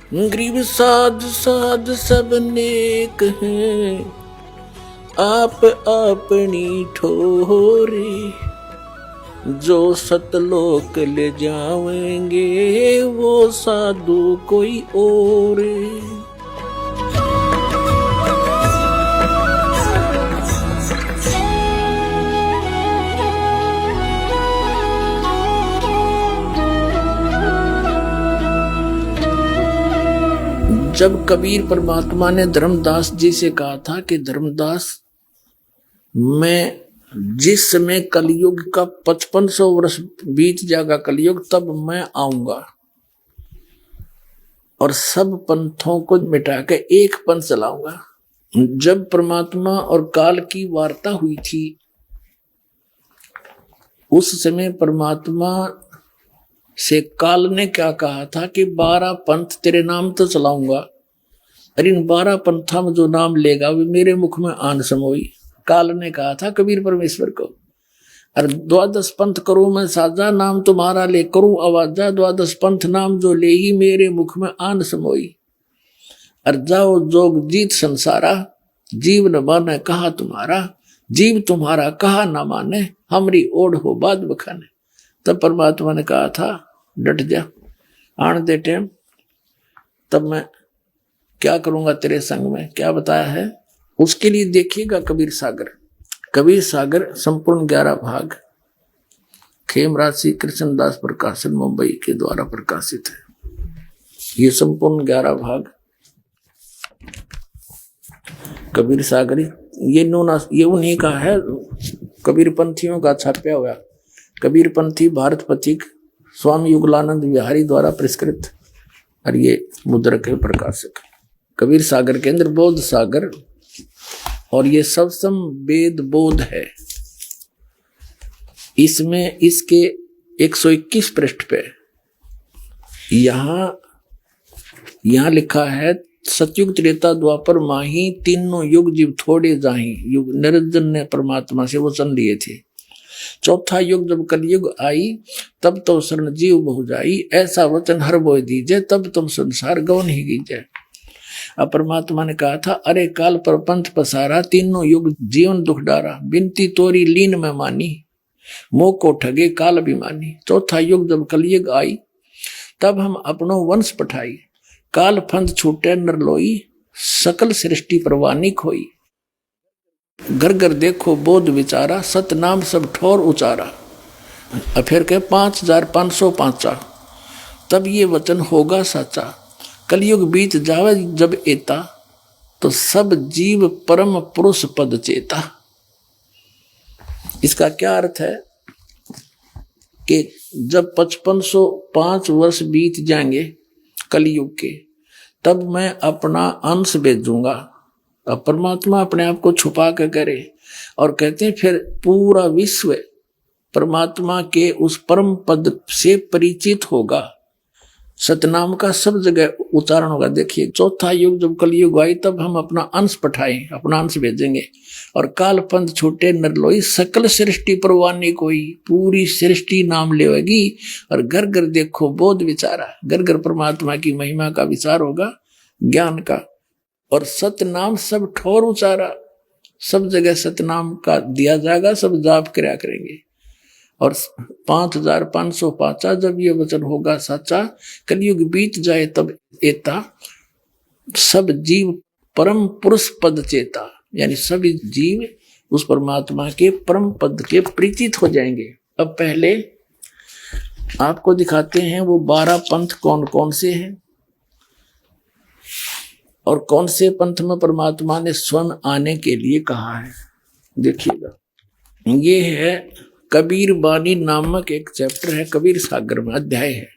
गरीब साध साध सब नेक हैं, आप अपनी ठोरे, जो सतलोक ले जाएंगे वो साधु कोई और। जब कबीर परमात्मा ने धर्मदास जी से कहा था कि धर्मदास, मैं जिस समय कलयुग का 5500 वर्ष बीत जाएगा कलयुग, तब मैं आऊंगा और सब पंथों को मिटा के एक पंथ चलाऊंगा। जब परमात्मा और काल की वार्ता हुई थी, उस समय परमात्मा से काल ने क्या कहा था कि 12 पंथ तेरे नाम तो चलाऊंगा, और इन 12 पंथा में जो नाम लेगा वे मेरे मुख में आन समोई। काल ने कहा था कबीर परमेश्वर को, और 12 पंथ करूं मैं साजा, नाम तुम्हारा ले करूं आवाजा, 12 पंथ नाम जो ले ही मेरे मुख में आन समोई। और जाओ जोग जीत संसारा, जीव न माने कहा तुम्हारा, जीव तुम्हारा कहा न माने, हमरी ओढ़ हो बाद बखाने। तब परमात्मा ने कहा था डट जा, आन दे टाइम, तब मैं क्या करूंगा तेरे संग में। क्या बताया है उसके लिए देखिएगा कबीर सागर। कबीर सागर संपूर्ण 11 भाग खेमराज श्री कृष्णदास प्रकाशन मुंबई के द्वारा प्रकाशित है। ये संपूर्ण 11 भाग कबीर सागर ये उन्हीं का है, कबीर पंथियों का छापा हुआ। कबीर पंथी भारत पथिक स्वामी युगलानंद विहारी द्वारा पुरस्कृत, और ये मुद्रक है प्रकाशक। कबीर सागर के अंदर बोध सागर, और ये सबसम वेद बोध है। इसमें इसके 121 पृष्ठ पे यहां लिखा है, सतयुग त्रेता द्वापर माही, तीनों युग जीव थोड़े जाही। युग निरंजन ने परमात्मा से वचन लिए थे। चौथा युग जब कलयुग आई, तब तो शरण जीव बहु जाई, ऐसा वचन हर बोय दीजिए, तब तुम संसार गौन ही कीजिए। अब परमात्मा ने कहा था, अरे काल पर पंथ पसारा, तीनों युग जीवन दुख डारा, बिनती तोरी लीन में मानी, मोह को ठगे काल अभिमानी। चौथा युग जब कलयुग आई, तब हम अपनो वंश पठाई, काल फंद छूटे नर लोई, सकल सृष्टि परवानी खोई। घर घर देखो बोध विचारा, सतनाम सब ठोर उचारा। फिर के 5505, तब ये वचन होगा साचा, कलयुग बीत जावे जब एता, तो सब जीव परम पुरुष पद चेता। इसका क्या अर्थ है कि जब 5505 वर्ष बीत जाएंगे कलयुग के, तब मैं अपना अंश भेजूंगा। अब परमात्मा अपने आप को छुपा के करे, और कहते हैं फिर पूरा विश्व परमात्मा के उस परम पद से परिचित होगा, सतनाम का सब जगह उच्चारण होगा। देखिए, चौथा युग जब कलयुग आई, तब हम अपना अंश पठाएं, अपना अंश भेजेंगे, और काल पंथ छूटे नर लोई, सकल सृष्टि परवानी कोई। पूरी सृष्टि नाम लेगी, और घर घर देखो बोध विचारा, घर घर परमात्मा की महिमा का विचार होगा, ज्ञान का। और सतनाम सब ठोर उचारा, सब जगह सतनाम का दिया जाएगा, सब जाप क्रिया करेंगे। और 5505 जब ये वचन होगा साचा, कलयुग बीत जाए तब एता, सब जीव परम पुरुष पद चेता, यानी सभी जीव उस परमात्मा के परम पद के परिचित हो जाएंगे। अब पहले आपको दिखाते हैं वो 12 पंथ कौन कौन से हैं, और कौन से पंथ में परमात्मा ने स्वयं आने के लिए कहा है। देखिएगा, ये है कबीर बानी नामक एक चैप्टर है, कबीर सागर में अध्याय है,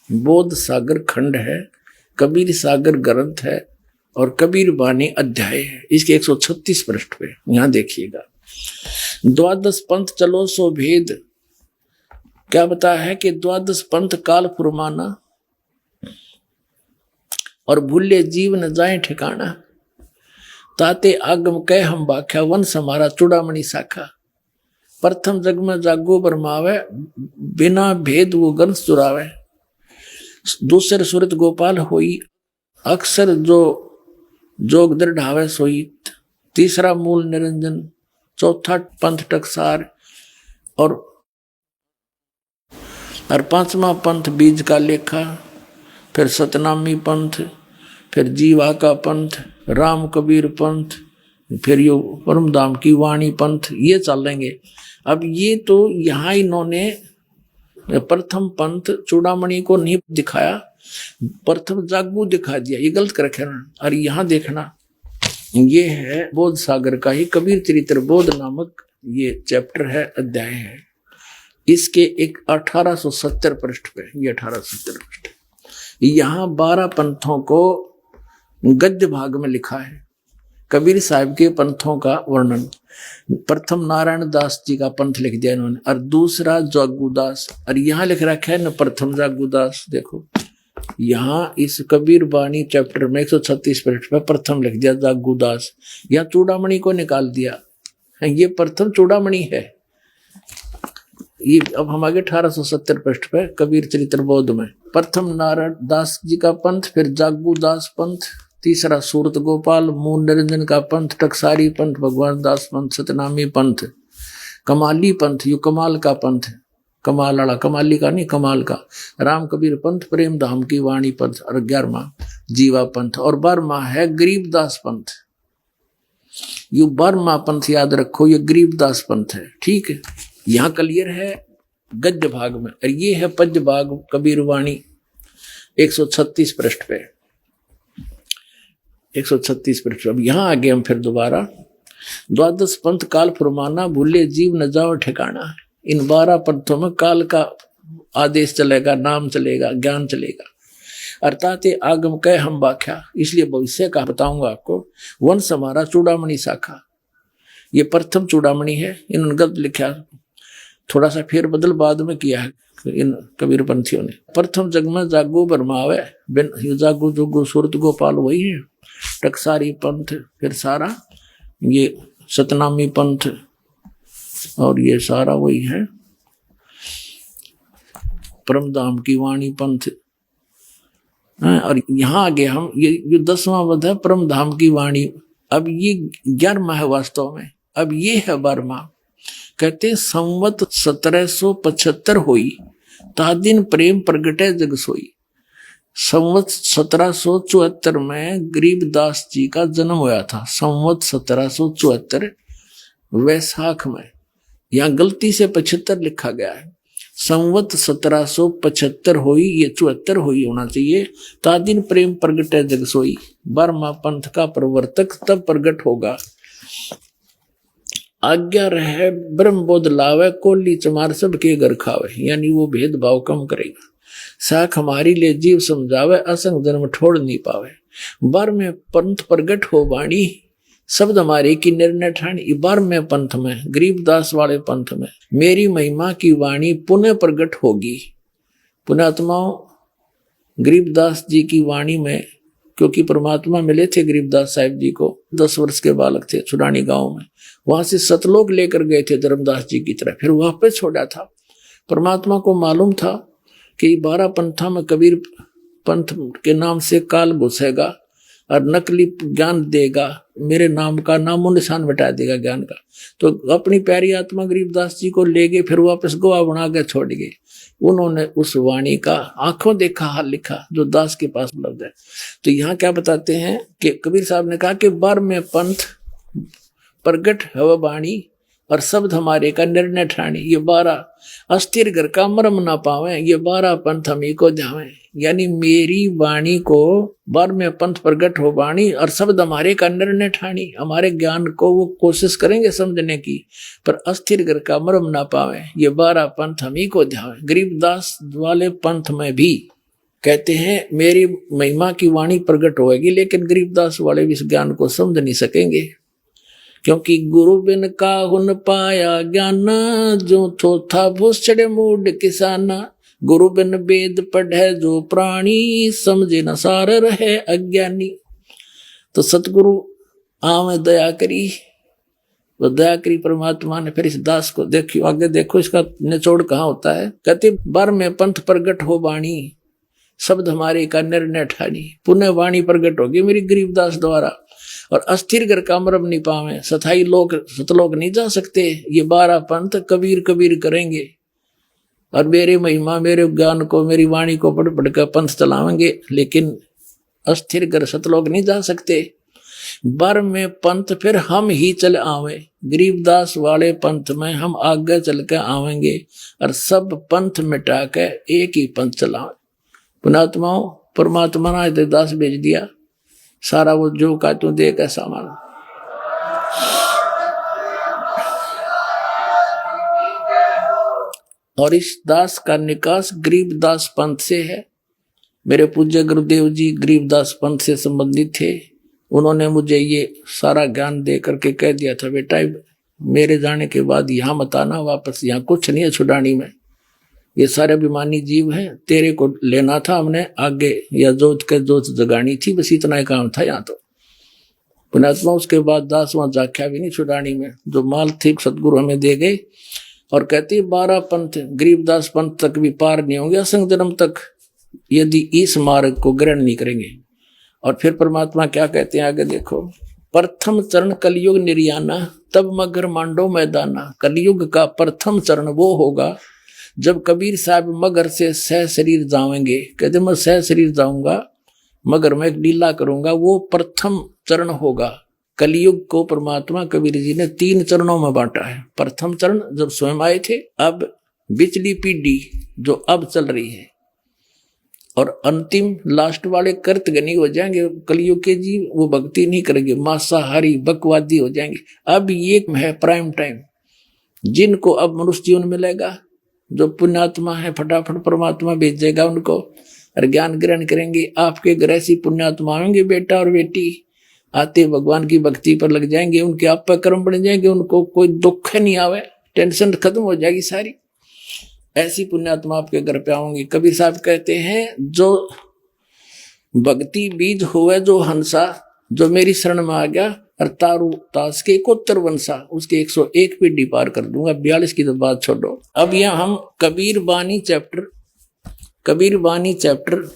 बोध सागर खंड है, कबीर सागर ग्रंथ है, और कबीर बानी अध्याय है। इसके 136 पृष्ठ पे यहां देखिएगा। 12 पंथ चलो सो भेद, क्या बताया है कि 12 पंथ काल फुरमाना, और भूले जीव न जाए ठिकाना, ताते आगम कह हम बाख्या, वंश हमारा चूड़ामणि शाखा। प्रथम जग में जागो बरमावे, बिना भेद वो गंस चुरावे, दूसरे सूरत गोपाल होई, अक्सर जो जोग दृढ़ावे सोई, तीसरा मूल निरंजन, चौथा पंथ टकसार और पांचवा पंथ बीज का लेखा, फिर सतनामी पंथ, फिर जीवा का पंथ, राम कबीर पंथ, फिर यो परमधाम की वाणी पंथ, ये चलेंगे। अब ये तो यहाँ इन्होंने प्रथम पंथ चूड़ामणि को नहीं दिखाया, प्रथम जागू दिखा दिया, ये गलत कर रखे ना। और यहाँ देखना, ये है बोध सागर का ही कबीर चरित्र बोध नामक ये चैप्टर है, अध्याय है। इसके एक 1870 पृष्ठ पे, ये 1870 पृष्ठ, यहाँ 12 पंथों को गद्य भाग में लिखा है। कबीर साहब के पंथों का वर्णन, प्रथम नारायण दास जी का पंथ लिख दिया इन्होंने, और दूसरा जागूदास, और यहाँ लिख रखा है न प्रथम जागूदास। देखो यहाँ इस कबीर वाणी चैप्टर में 136 पृष्ठ पे प्रथम लिख दिया जागूदास, या चूड़ामणि को निकाल दिया, ये प्रथम चूड़ामणि है। ये अब हम आगे 1870 पृष्ठ पे कबीर चरित्र बोध में प्रथम नारायण दास जी का पंथ, फिर जागूदास पंथ, तीसरा सूरत गोपाल मूल निरंजन का पंथ, टकसारी पंथ, भगवान दास पंथ, सतनामी पंथ, कमाली पंथ, यू कमाल का पंथ, कमाल वाला, कमाली का नहीं कमाल का, राम कबीर पंथ, प्रेम धाम की वाणी पंथ, और 11वां जीवा पंथ, और 12वां है गरीबदास पंथ। यू 12वां पंथ याद रखो, ये गरीबदास पंथ है, ठीक है। यहाँ क्लियर है गद्य भाग में, और ये है पद्य भाग कबीर वाणी 136 पृष्ठ पे, 136 पृष्ठ। अब यहाँ आगे हम फिर दोबारा, द्वादश पंथ काल फरमाना, भूले जीव न जाओ ठिकाना। इन 12 पंथों में काल का आदेश चलेगा, नाम चलेगा, ज्ञान चलेगा, अर्थात आगम कह हम व्याख्या, इसलिए भविष्य का बताऊंगा आपको। वंश हमारा चूड़ामणि शाखा, ये प्रथम चूड़ामणि है, इन्होंने गलत लिखा, थोड़ा सा फेर बदल बाद में किया है इन कबीर पंथियों ने। प्रथम जग में जागो बरमावे, बिन जागो जोगो सूरत गोपाल वही है, टकसारी पंथ, फिर सारा ये सतनामी पंथ, और ये सारा वही है परमधाम की वाणी पंथ। और यहाँ आगे हम ये 10वां पद है परमधाम की वाणी। अब ये 11वां है वास्तव में, अब ये है 12वां। कहते संवत 1775 हुई, ता दिन प्रेम प्रगटे जग सोई। संवत 1774 में गरीबदास जी का जन्म हुआ था, संवत 1774 वैशाख में, यहाँ गलती से 75 लिखा गया है, संवत 1775 हुई, ये 74 हुई होना चाहिए। ता दिन प्रेम प्रगटे जग सोई, 12वां पंथ का प्रवर्तक तब प्रगट होगा। आज्ञा रहे ब्रह्म बोध लावे, कोली चमार सब के घर खावे, यानी वो भेदभाव कम करेगा। साख हमारी ले जीव समझावे, असंग जन्म छोड़ नहीं पावे। 12वें पंथ प्रगट हो वाणी, शब्द हमारे की निर्णय ठानी। 12वें पंथ में, गरीबदास वाले पंथ में, मेरी महिमा की वाणी पुनः प्रगट होगी। पुण्यात्माओं, गरीबदास जी की वाणी में, क्योंकि परमात्मा मिले थे गरीबदास साहिब जी को, 10 वर्ष के बालक थे छुड़ानी गांव में, वहां से सतलोक लेकर गए थे धर्मदास जी की तरफ, फिर वापस छोड़ा था। परमात्मा को मालूम था कि 12 पंथा में कबीर पंथ के नाम से काल घुसेगा और नकली ज्ञान देगा, मेरे नाम का नामो निशान मिटा देगा ज्ञान का। तो अपनी प्यारी आत्मा गरीबदास जी को ले गए, फिर वापस गवाह बना के छोड़ गए। उन्होंने उस वाणी का आंखों देखा हाल लिखा जो दास के पास उपलब्ध है। तो यहाँ क्या बताते हैं कि कबीर साहब ने कहा कि 12वें पंथ प्रगट हव वाणी और शब्द हमारे का निर्णय ठाणी। ये 12 अस्थिर घर का मरम ना पावे, ये 12 पंथ हम ही को ध्यावे। यानी मेरी वाणी को 12वें पंथ प्रगट हो वाणी और शब्द हमारे का निर्णय ठाणी। हमारे ज्ञान को वो कोशिश करेंगे समझने की, पर अस्थिर घर का मरम ना पावे, ये 12 पंथ हम ही को ध्यावे। गरीबदास वाले पंथ में भी कहते हैं मेरी महिमा की वाणी प्रगट होगी, लेकिन गरीबदास वाले भी इस ज्ञान को समझ नहीं सकेंगे, क्योंकि गुरु बिन काहुन पाया ज्ञान, जो थोथा भूसड़े मूड किसाना। गुरु बिन वेद पढ़े जो प्राणी, समझे न सार रहे अज्ञानी। तो सतगुरु आवे दया करी, वो दया करी परमात्मा ने। फिर इस दास को देखियो, आगे देखो इसका निचोड़ कहाँ होता है। कहते 12वें पंथ प्रगट हो वाणी, शब्द हमारे का निर्णय ठानी, पुण्य वाणी प्रगट होगी मेरी गरीबदास द्वारा। और अस्थिर कर कामरब नहीं पावे, सथाई लोग सतलोक नहीं जा सकते। ये 12 पंथ कबीर कबीर करेंगे और मेरे महिमा मेरे ज्ञान को मेरी वाणी को पढ़ पढ़ कर पंथ चलावेंगे, लेकिन अस्थिर कर सतलोक नहीं जा सकते। बर में पंथ फिर हम ही चल आवे, गरीबदास वाले पंथ में हम आगे चल के आवेंगे और सब पंथ मिटा के एक ही पंथ चलावे। पुणात्माओं, परमात्मा ने दास भेज दिया, सारा वो जो का तू दे का सामान। और इस दास का निकास गरीबदास पंथ से है। मेरे पूज्य गुरुदेव जी गरीबदास पंथ से संबंधित थे। उन्होंने मुझे ये सारा ज्ञान दे करके कह दिया था, बेटा मेरे जाने के बाद यहाँ मत आना वापस, यहाँ कुछ नहीं है छुड़ानी में, ये सारे अभिमानी जीव हैं, तेरे को लेना था हमने आगे, या जोत के जोत जगानी थी, बस इतना ही काम था यहाँ तो। पुणात्मा उसके बाद दास वहां जाख्या भी नहीं छुड़ानी में, जो माल थी सदगुरु हमें दे गए। और कहती 12 पंथ गरीबदास पंथ तक भी पार नहीं होंगे असंग जन्म तक, यदि इस मार्ग को ग्रहण नहीं करेंगे। और फिर परमात्मा क्या कहते हैं आगे देखो, प्रथम चरण कलयुग निर्याना तब मगर मांडो मैदाना। कलयुग का प्रथम चरण वो होगा जब कबीर साहब मगर से सह शरीर जाएंगे। कहते मैं सह शरीर जाऊंगा, मगर मैं एक लीला करूंगा, वो प्रथम चरण होगा। कलयुग को परमात्मा कबीर जी ने 3 चरणों में बांटा है। प्रथम चरण जब स्वयं आए थे, अब बिचली पीढ़ी जो अब चल रही है, और अंतिम लास्ट वाले कर्तगनी हो जाएंगे कलयुग के जीव, वो भक्ति नहीं करेंगे, मांसाहारी बकवादी हो जाएंगे। अब ये है प्राइम टाइम, जिनको अब मनुष्य जीवन मिलेगा, जो पुण्यात्मा है फटाफट परमात्मा भेजेगा उनको और ज्ञान ग्रहण करेंगे। आपके घर ऐसी पुण्यात्मा होंगे बेटा और बेटी, आते भगवान की भक्ति पर लग जाएंगे, उनके आप पर कर्म बन जाएंगे, उनको कोई दुख नहीं आवे, टेंशन खत्म हो जाएगी सारी। ऐसी पुण्यात्मा आपके घर पे आऊंगी। कबीर साहब कहते हैं, जो भक्ति बीज हुए जो हंसा, जो मेरी शरण में आ गया और तारू तास के 71 वंशा, उसके 101 पीढ़ी पार कर दूंगा। 42 की तो बात छोड़ो। अब यहाँ हम कबीर बानी चैप्टर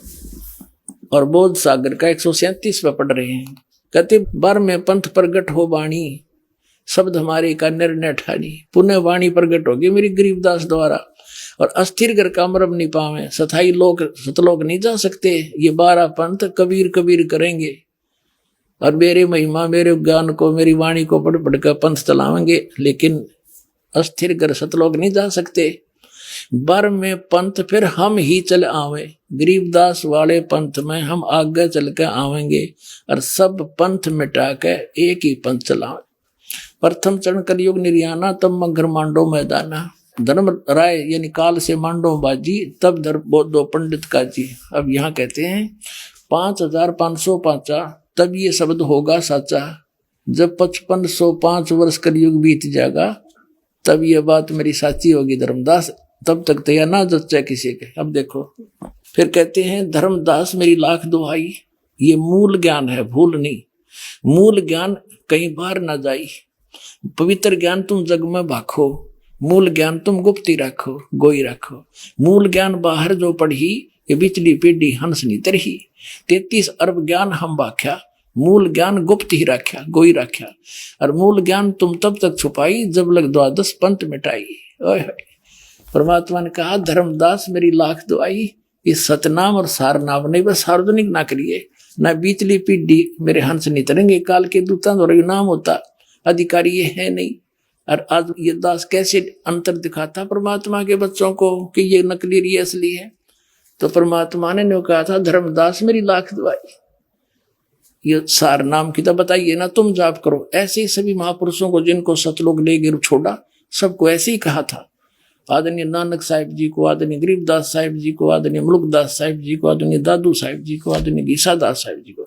और बोध सागर का 137 पे पढ़ रहे हैं। कहते बर में पंथ प्रगट हो बाणी, शब्द हमारे का निर्णय ठानी, पुण्य वाणी प्रगट होगी मेरी गरीबदास द्वारा। और अस्थिर कर कामरब नहीं पावे, सथाई लोग सतलोक नहीं जा सकते। ये 12 पंथ कबीर कबीर करेंगे और मेरे महिमा मेरे ज्ञान को मेरी वाणी को पढ़ पढ़ कर पंथ चलावेंगे, लेकिन अस्थिर कर सतलोक नहीं जा सकते। बर में पंथ फिर हम ही चल आवे, गरीबदास वाले पंथ में हम आगे चल के आवेंगे और सब पंथ मिटा के एक ही पंथ चलावे। प्रथम चरण कलयुग निर्याना तब मगर मांडो मैदाना। धर्म राय यानी काल से मांडो बाजी, तब धर्म बौद्धो पंडित का जी। अब यहाँ कहते हैं 5505 तब ये शब्द होगा साचा, जब 5505 वर्ष कलयुग बीत जाएगा तब ये बात मेरी साची होगी धर्मदास, तब तक तो यह ना जच्चा किसी के। अब देखो फिर कहते हैं, धर्मदास मेरी लाख दुहाई, ये मूल ज्ञान है, भूल नहीं। मूल ज्ञान कहीं बाहर ना जाई, पवित्र ज्ञान तुम जग में भाखो, मूल ज्ञान तुम गुप्ती रखो गोई रखो। मूल ज्ञान बाहर जो पढ़ी, ये बिचली पीढ़ी हंस नी तरही। 33 अरब ज्ञान हम बाख्या, मूल ज्ञान गुप्त ही रख्या गोई रख्या। और मूल ज्ञान तुम तब तक छुपाई जब लग 12 पंथ मिटाई। ओए परमात्मा ने कहा, धर्मदास मेरी लाख दुआई, इस सतनाम और सारनाम नहीं बस सार्वजनिक ना करिए, ना बीचली पीढ़ी मेरे हंस नहीं तरेंगे। काल के दूता नाम होता, अधिकारी ये है नहीं। और आज ये दास कैसे अंतर दिखाता परमात्मा के बच्चों को कि ये नकली ये असली है। तो परमात्मा ने कहा था, धर्मदास मेरी लाख दुआई, ये सार नाम की तो बताइए ना, तुम जाप करो। ऐसे ही सभी महापुरुषों को जिनको सतलोक ले गिर छोड़ा, सबको ऐसे ही कहा था। आदरणीय नानक साहिब जी को, आदरणीय गरीबदास साहिब जी को, आदरणीय मुल्कदास साहिब जी को, आदरणीय दादू साहिब जी को, आदरणीय गीसादास साहिब जी को।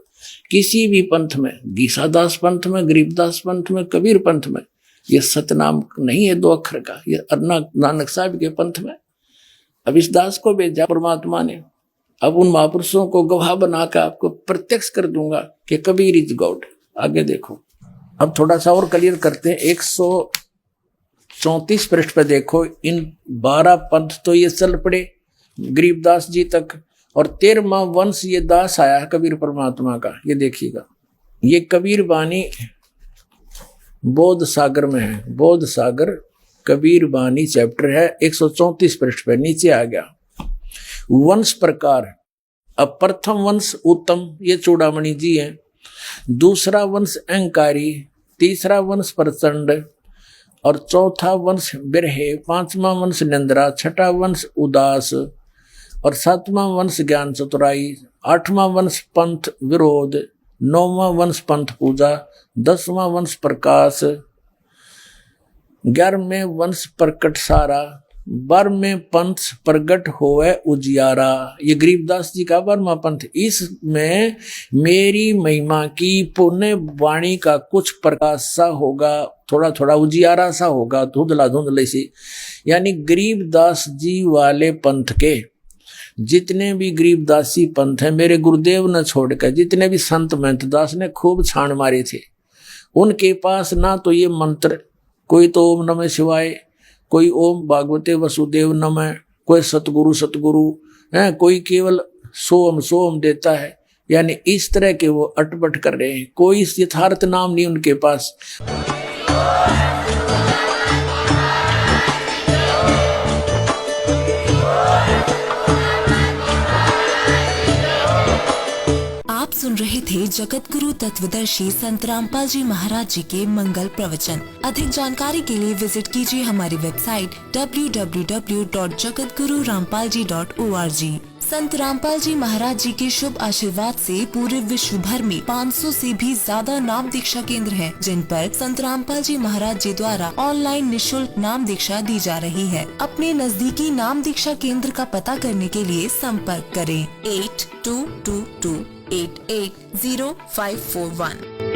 किसी भी पंथ में, गीसादास पंथ में, गरीबदास पंथ में, कबीर पंथ में, ये सतनाम नहीं है 2 अक्षर का, ये नानक साहिब के पंथ में। अब इस दास को भेजा परमात्मा ने, अब उन महापुरुषों को गवाह बनाकर आपको प्रत्यक्ष कर दूंगा कि कबीर इज गॉड। आगे देखो, अब थोड़ा सा और क्लियर करते हैं। 134 पृष्ठ पे देखो, इन 12 पंथ तो ये चल पड़े गरीबदास जी तक, और 13वां वंश ये दास आया है कबीर परमात्मा का। ये देखिएगा, ये कबीर बानी बोध सागर में है। बोध सागर कबीर बानी चैप्टर है, 134 पृष्ठ पे नीचे आ गया। वंश प्रकार, अब प्रथम वंश उत्तम, ये चूड़ामणि जी हैं। दूसरा वंश अहंकारी, तीसरा वंश प्रचंड और चौथा वंश बिरहे, पांचवा वंश निंद्रा, छठा वंश उदास और सातवां वंश ज्ञान चतुराई, आठवां वंश पंथ विरोध, नौवां वंश पंथ पूजा, 10वां वंश प्रकाश, 11वें वंश प्रकट सारा, 12वें पंथ प्रगट होवे उजियारा। ये गरीबदास जी का 12वां पंथ। इसमें मेरी महिमा की पुण्य वाणी का कुछ प्रकाश सा होगा, थोड़ा थोड़ा उजियारा सा होगा, धुंधला धुंधले से। यानी गरीबदास जी वाले पंथ के जितने भी गरीबदासी पंथ है, मेरे गुरुदेव ने छोड़कर जितने भी संत महंत दास ने खूब छाण मारे थे, उनके पास ना तो ये मंत्र, कोई तो ओम नमः शिवाय, कोई ओम भागवते वसुदेव नमः, कोई सतगुरु सतगुरु है, कोई केवल सोम सोम देता है। यानी इस तरह के वो अटपट कर रहे हैं, कोई यथार्थ नाम नहीं उनके पास। आप सुन रहे थे जगत गुरु तत्वदर्शी संत रामपाल जी महाराज जी के मंगल प्रवचन। अधिक जानकारी के लिए विजिट कीजिए हमारी वेबसाइट www.jagatgururampalji.org। संत रामपाल जी महाराज जी के शुभ आशीर्वाद से पूरे विश्व भर में 500 से भी ज्यादा नाम दीक्षा केंद्र हैं, जिन पर संत रामपाल जी महाराज जी द्वारा ऑनलाइन निशुल्क नाम दीक्षा दी जा रही है। अपने नजदीकी नाम दीक्षा केंद्र का पता करने के लिए संपर्क करें 8222880541।